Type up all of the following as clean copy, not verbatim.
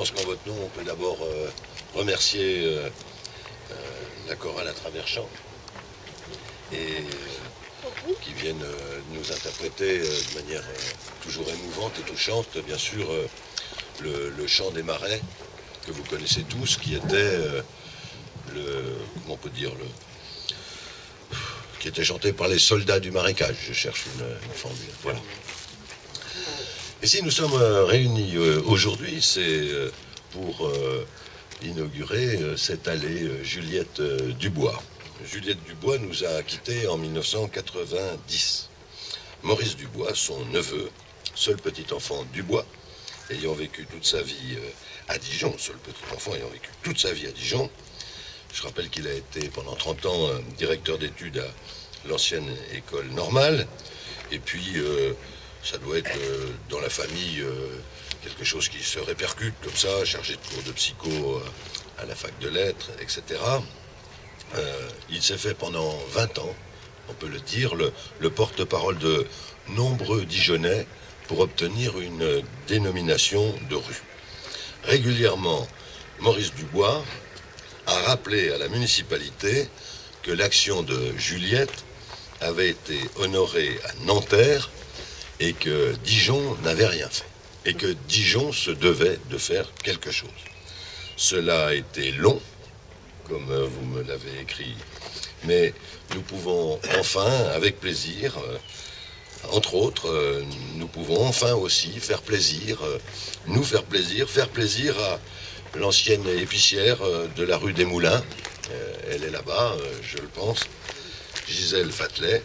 pense qu'en votre nom, on peut d'abord remercier la chorale à travers chant et qui viennent nous interpréter de manière toujours émouvante et touchante, bien sûr, le chant des marais que vous connaissez tous, qui était comment on peut dire, qui était chanté par les soldats du marécage. Je cherche une formule. Voilà. Et si nous sommes réunis aujourd'hui, c'est pour inaugurer cette allée Juliette Dubois. Juliette Dubois nous a quittés en 1990. Maurice Dubois, son neveu, seul petit enfant Dubois, ayant vécu toute sa vie à Dijon, seul petit enfant ayant vécu toute sa vie à Dijon. Je rappelle qu'il a été pendant 30 ans directeur d'études à l'ancienne école normale. Et puis, ça doit être dans la famille quelque chose qui se répercute comme ça, chargé de cours de psycho à la fac de lettres, etc. Il s'est fait pendant 20 ans, on peut le dire, le porte-parole de nombreux Dijonnais pour obtenir une dénomination de rue. Régulièrement, Maurice Dubois a rappelé à la municipalité que l'action de Juliette avait été honorée à Nanterre et que Dijon n'avait rien fait, et que Dijon se devait de faire quelque chose. Cela a été long, comme vous me l'avez écrit, mais nous pouvons enfin, avec plaisir, entre autres, nous pouvons enfin aussi faire plaisir, faire plaisir à l'ancienne épicière de la rue des Moulins. Elle est là-bas, je le pense, Gisèle Fatelet,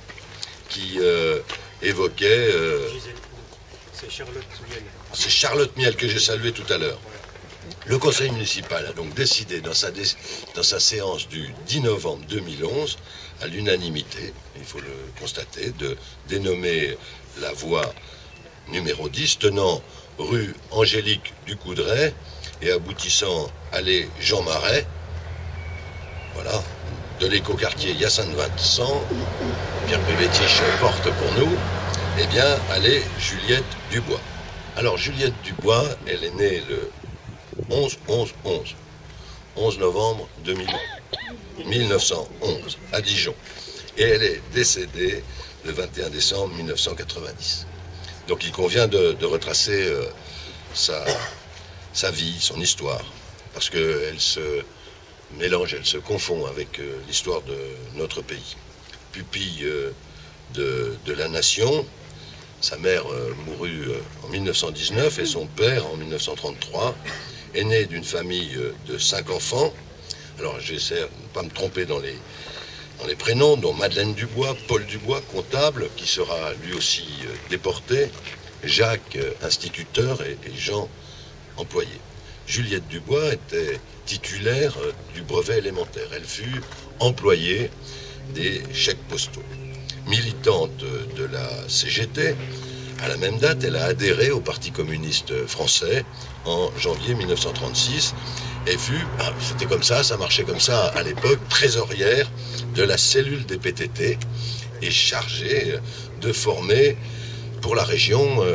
qui évoquait... C'est Charlotte Miel. C'est Charlotte Miel que j'ai salué tout à l'heure. Le conseil municipal a donc décidé dans sa séance du 10 novembre 2011, à l'unanimité, il faut le constater, de dénommer la voie numéro 10 tenant rue Angélique du Coudray et aboutissant allée Jean Marais, voilà, de l'écoquartier Hyacinthe Vincent, Pierre Pévétiche porte pour nous, eh bien, allée Juliette Dubois. Alors, Juliette Dubois, elle est née le 11 novembre 1911, à Dijon. Et elle est décédée le 21 décembre 1990. Donc il convient de retracer sa vie, son histoire, parce qu'elle se mélange, elle se confond avec l'histoire de notre pays. Pupille de la nation, sa mère mourut en 1919 et son père en 1933, est né d'une famille de 5 enfants. Alors j'essaie de ne pas me tromper dans les prénoms, dont Madeleine Dubois, Paul Dubois, comptable, qui sera lui aussi déporté, Jacques, instituteur, et Jean, employé. Juliette Dubois était titulaire du brevet élémentaire. Elle fut employée des chèques postaux. Militante de la CGT, à la même date, elle a adhéré au Parti communiste français en janvier 1936 et fut, c'était comme ça marchait comme ça à l'époque, trésorière de la cellule des PTT et chargée de former pour la région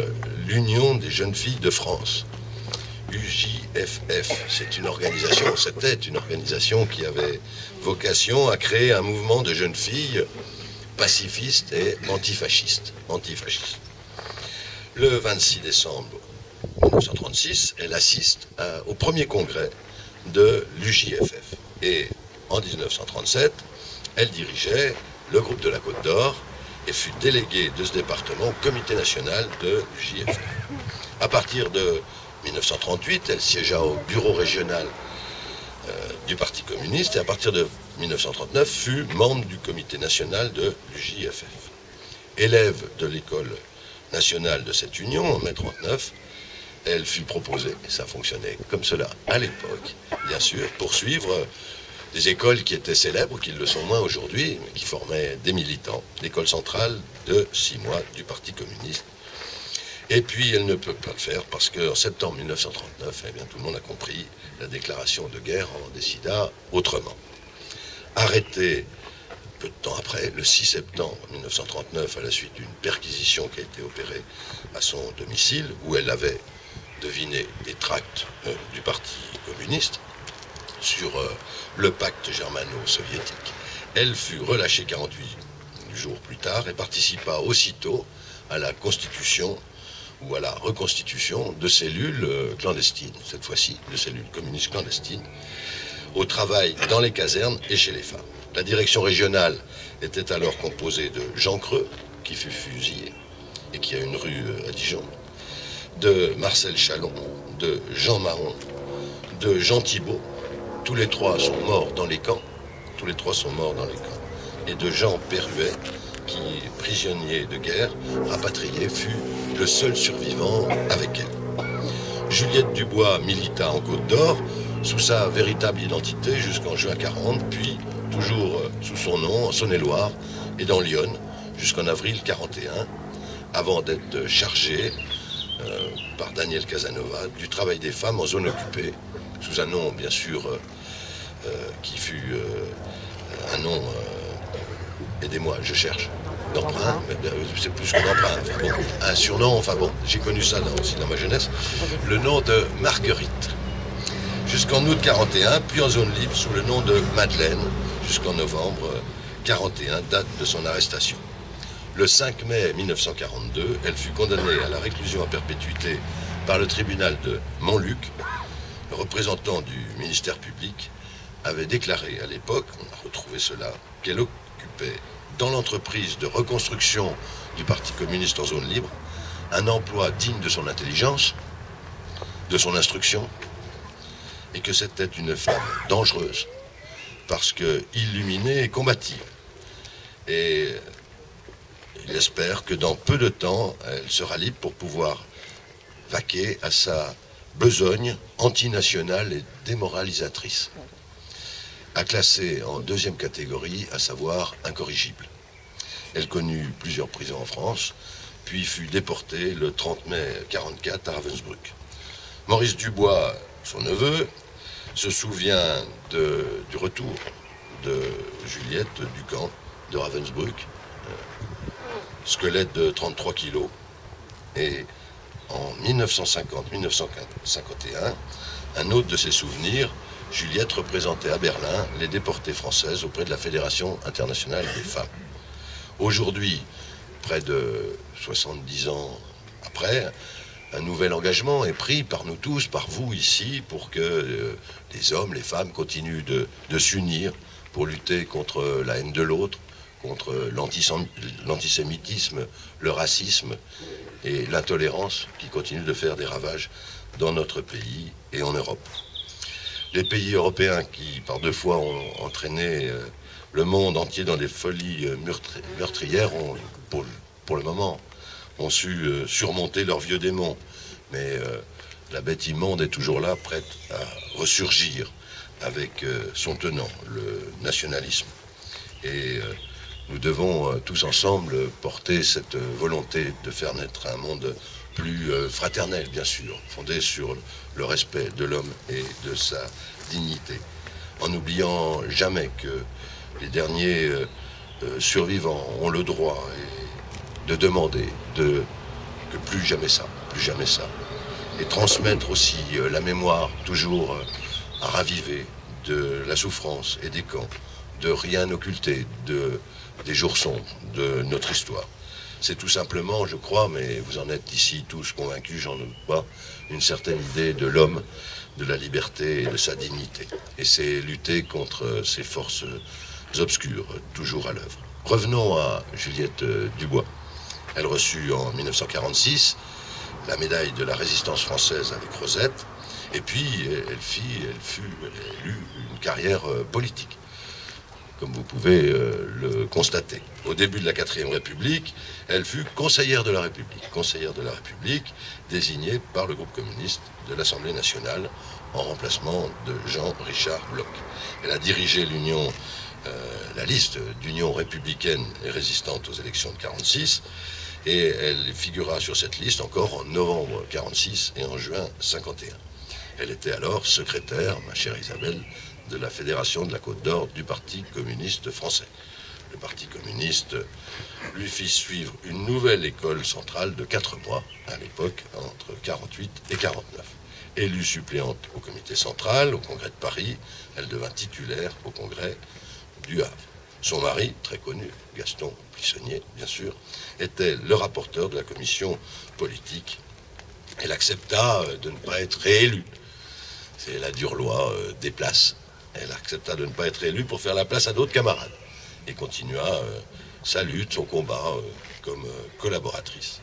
l'Union des jeunes filles de France. UJFF, c'était une organisation qui avait vocation à créer un mouvement de jeunes filles pacifistes et antifascistes. Le 26 décembre 1936, elle assiste au premier congrès de l'UJFF. Et en 1937, elle dirigeait le groupe de la Côte d'Or et fut déléguée de ce département au comité national de l'UJFF. À partir de 1938, elle siégea au bureau régional du Parti communiste et à partir de 1939 fut membre du comité national de l'UJFF. Élève de l'école nationale de cette union en mai 1939, elle fut proposée, et ça fonctionnait comme cela à l'époque, bien sûr, pour suivre des écoles qui étaient célèbres, qui le sont moins aujourd'hui, mais qui formaient des militants. L'école centrale de 6 mois du Parti communiste. Et puis elle ne peut pas le faire parce qu'en septembre 1939, eh bien, tout le monde a compris, la déclaration de guerre en décida autrement. Arrêtée peu de temps après, le 6 septembre 1939, à la suite d'une perquisition qui a été opérée à son domicile, où elle avait deviné des tracts du Parti communiste sur le pacte germano-soviétique. Elle fut relâchée 48 jours plus tard et participa aussitôt à la constitution ou à la reconstitution de cellules clandestines, cette fois-ci de cellules communistes clandestines, au travail dans les casernes et chez les femmes. La direction régionale était alors composée de Jean Creux, qui fut fusillé et qui a une rue à Dijon, de Marcel Chalon, de Jean Marron, de Jean Thibault. Tous les trois sont morts dans les camps. Tous les trois sont morts dans les camps. Et de Jean Perruet, qui, prisonnier de guerre, rapatrié, fut le seul survivant avec elle. Juliette Dubois milita en Côte d'Or sous sa véritable identité jusqu'en juin 40, puis toujours sous son nom en Saône-et-Loire et dans l'Yonne jusqu'en avril 41, avant d'être chargée par Daniel Casanova du travail des femmes en zone occupée, sous un nom bien sûr qui fut un nom, aidez-moi, je cherche, d'emprunt, mais c'est plus que d'emprunt, enfin bon, un surnom, enfin bon, j'ai connu ça aussi dans ma jeunesse, le nom de Marguerite, jusqu'en août 41, puis en zone libre sous le nom de Madeleine, jusqu'en novembre 41, date de son arrestation. Le 5 mai 1942, elle fut condamnée à la réclusion à perpétuité par le tribunal de Montluc. Le représentant du ministère public avait déclaré à l'époque, on a retrouvé cela, qu'elle occupait dans l'entreprise de reconstruction du Parti communiste en zone libre un emploi digne de son intelligence, de son instruction, et que c'était une femme dangereuse parce que illuminée et combative. Et il espère que dans peu de temps, elle sera libre pour pouvoir vaquer à sa besogne antinationale et démoralisatrice, à classer en deuxième catégorie, à savoir incorrigible. Elle connut plusieurs prisons en France, puis fut déportée le 30 mai 1944 à Ravensbrück. Maurice Dubois, son neveu, se souvient du retour de Juliette du camp de Ravensbrück, squelette de 33 kilos, et en 1950-1951, un autre de ses souvenirs, Juliette représentait à Berlin les déportées françaises auprès de la Fédération internationale des femmes. Aujourd'hui, près de 70 ans après, un nouvel engagement est pris par nous tous, par vous ici, pour que les hommes, les femmes continuent de s'unir pour lutter contre la haine de l'autre, contre l'antisémitisme, le racisme et l'intolérance qui continuent de faire des ravages dans notre pays et en Europe. Les pays européens qui, par deux fois, ont entraîné le monde entier dans des folies meurtrières, ont, pour le moment, ont su surmonter leurs vieux démons. Mais la bête immonde est toujours là, prête à ressurgir avec son tenant, le nationalisme. Et nous devons tous ensemble porter cette volonté de faire naître un monde plus fraternel, bien sûr, fondé sur le respect de l'homme et de sa dignité, en n'oubliant jamais que les derniers survivants ont le droit de demander que plus jamais ça, et transmettre aussi la mémoire toujours à raviver de la souffrance et des camps, de rien occulter, des jours sombres de notre histoire. C'est tout simplement, je crois, mais vous en êtes ici tous convaincus, j'en doute pas, une certaine idée de l'homme, de la liberté et de sa dignité. Et c'est lutter contre ces forces obscures, toujours à l'œuvre. Revenons à Juliette Dubois. Elle reçut en 1946 la médaille de la résistance française avec Rosette, et puis elle eut une carrière politique, comme vous pouvez le constater. Au début de la 4e République, elle fut conseillère de la République, désignée par le groupe communiste de l'Assemblée nationale en remplacement de Jean-Richard Bloch. Elle a dirigé la liste d'Union républicaine et résistante aux élections de 1946, et elle figura sur cette liste encore en novembre 1946 et en juin 1951. Elle était alors secrétaire, ma chère Isabelle, de la Fédération de la Côte d'Or du Parti communiste français. le Parti communiste lui fit suivre une nouvelle école centrale de 4 mois, à l'époque, entre 48 et 49. Élue suppléante au comité central, au congrès de Paris, elle devint titulaire au congrès du Havre. Son mari, très connu, Gaston Plissonnier, bien sûr, était le rapporteur de la commission politique. Elle accepta de ne pas être réélue. C'est la dure loi des places. Elle accepta de ne pas être réélue pour faire la place à d'autres camarades et continua sa lutte, son combat comme collaboratrice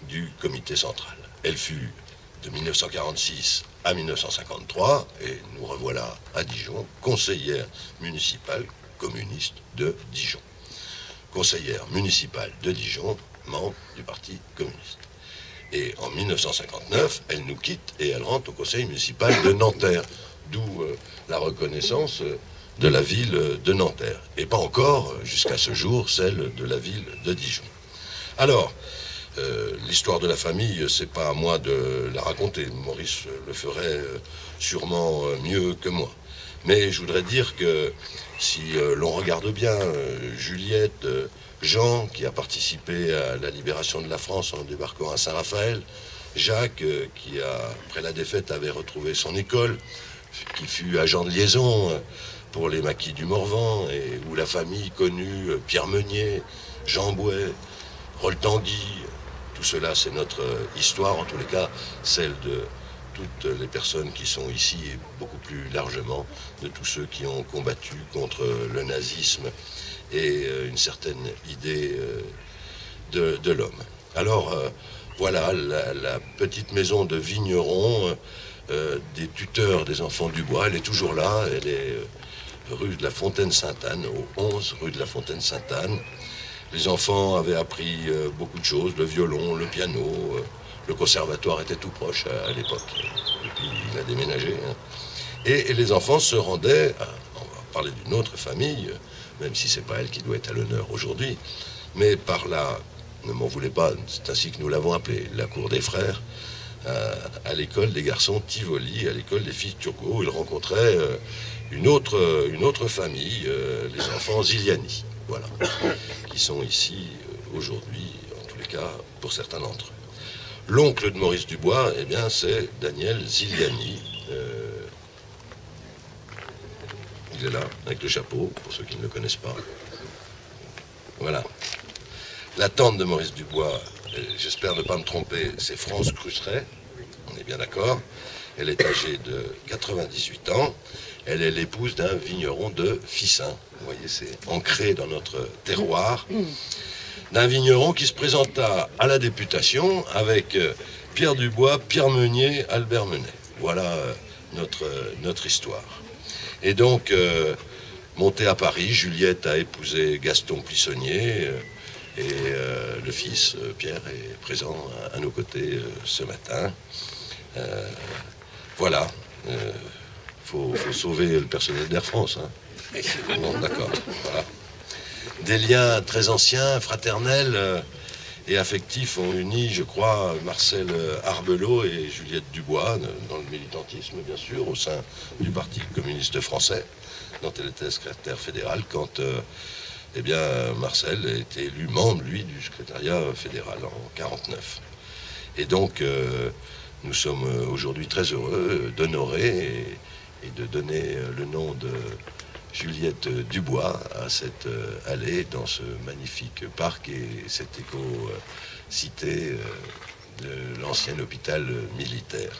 du comité central. Elle fut de 1946 à 1953, et nous revoilà à Dijon, conseillère municipale communiste de Dijon. Conseillère municipale de Dijon, membre du Parti communiste. Et en 1959, elle nous quitte et elle rentre au conseil municipal de Nanterre, d'où la reconnaissance de la ville de Nanterre, et pas encore, jusqu'à ce jour, celle de la ville de Dijon. Alors, l'histoire de la famille, c'est pas à moi de la raconter. Maurice le ferait sûrement mieux que moi. Mais je voudrais dire que si l'on regarde bien Juliette, Jean, qui a participé à la libération de la France en débarquant à Saint-Raphaël, Jacques, qui, après la défaite, avait retrouvé son école, qui fut agent de liaison pour les maquis du Morvan, et où la famille connut Pierre Meunier, Jean Bouet, Roll Tanguy. Tout cela, c'est notre histoire, en tous les cas, celle de toutes les personnes qui sont ici, et beaucoup plus largement de tous ceux qui ont combattu contre le nazisme et une certaine idée de l'homme. Alors, voilà, la petite maison de vignerons, des tuteurs des enfants du bois, elle est toujours là, elle est rue de la Fontaine-Sainte-Anne, au 11 rue de la Fontaine-Sainte-Anne. Les enfants avaient appris beaucoup de choses, le violon, le piano, le conservatoire était tout proche à l'époque, et puis il a déménagé. Hein. Et les enfants se rendaient, on va parler d'une autre famille, même si c'est pas elle qui doit être à l'honneur aujourd'hui, mais par là, ne m'en voulez pas, c'est ainsi que nous l'avons appelé, la cour des frères, à l'école des garçons Tivoli, à l'école des filles Turgot. Ils rencontraient une autre famille, les enfants Ziliani. Voilà, qui sont ici aujourd'hui, en tous les cas, pour certains d'entre eux. L'oncle de Maurice Dubois, eh bien, c'est Daniel Ziliani. Il est là, avec le chapeau, pour ceux qui ne le connaissent pas. Voilà. La tante de Maurice Dubois, j'espère ne pas me tromper, c'est France Crucheret, on est bien d'accord. Elle est âgée de 98 ans. Elle est l'épouse d'un vigneron de Fissin. Vous voyez, c'est ancré dans notre terroir. D'un vigneron qui se présenta à la députation avec Pierre Dubois, Pierre Meunier, Albert Menet. Voilà notre histoire. Et donc, montée à Paris, Juliette a épousé Gaston Plissonnier, et le fils, Pierre, est présent à nos côtés ce matin. Voilà. Faut sauver le personnel d'Air France. Hein. Bon, d'accord. Voilà. Des liens très anciens, fraternels et affectifs ont uni, je crois, Marcel Arbelot et Juliette Dubois, dans le militantisme, bien sûr, au sein du Parti communiste français, dont elle était secrétaire fédérale, quand eh bien, Marcel a été élu membre, lui, du secrétariat fédéral en 1949. Et donc, nous sommes aujourd'hui très heureux d'honorer et de donner le nom de Juliette Dubois à cette allée dans ce magnifique parc et cette éco-cité de l'ancien hôpital militaire.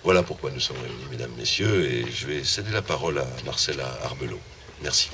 Voilà pourquoi nous sommes réunis, mesdames, messieurs, et je vais céder la parole à Marcel Arbelot. Merci.